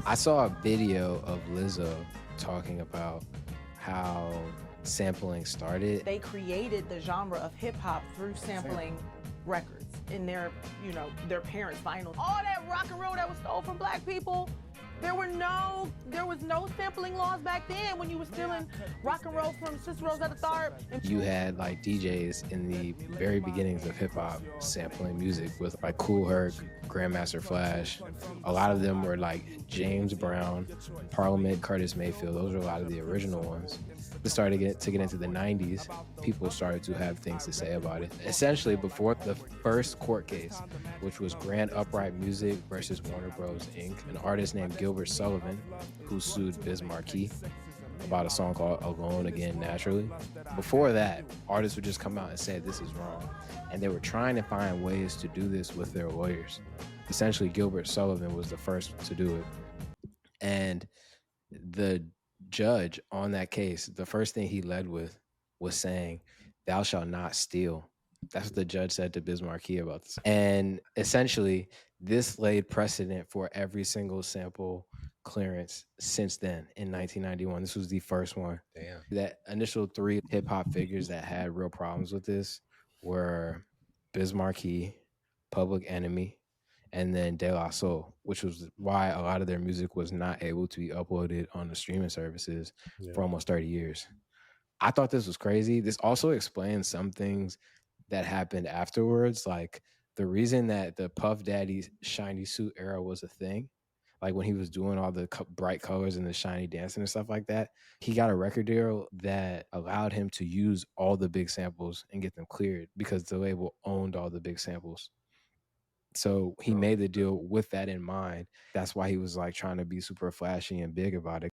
I saw a video of Lizzo talking about how sampling started. They created the genre of hip hop through sampling records in their parents' vinyl. All that rock and roll that was stole from black people, there was no sampling laws back then when you were stealing rock and roll from Sister Rosetta Tharpe. You had like DJs in the very beginnings of hip hop sampling music with like Kool Herc, Grandmaster Flash. A lot of them were like James Brown, Parliament, Curtis Mayfield. Those were a lot of the original ones. It started to get into the 90s. People started to have things to say about it. Essentially, before the first court case, which was Grand Upright Music versus Warner Bros. Inc., an artist named Gilbert Sullivan, who sued Biz Markie about a song called Alone Again Naturally. Before that, artists would just come out and say this is wrong. And they were trying to find ways to do this with their lawyers. Essentially, Gilbert Sullivan was the first to do it. And the judge on that case, the first thing he led with was saying, "Thou shalt not steal." That's what the judge said to Biz Markie about this. And essentially, this laid precedent for every single sample clearance since then in 1991. This was the first one. Damn. That initial 3 hip hop figures that had real problems with this were Biz Markie, Public Enemy, and then De La Soul, which was why a lot of their music was not able to be uploaded on the streaming services for almost 30 years. I thought this was crazy. This also explains some things that happened afterwards. Like the reason that the Puff Daddy shiny suit era was a thing, like when he was doing all the bright colors and the shiny dancing and stuff like that, he got a record deal that allowed him to use all the big samples and get them cleared because the label owned all the big samples. So he made the deal with that in mind. That's why he was like trying to be super flashy and big about it.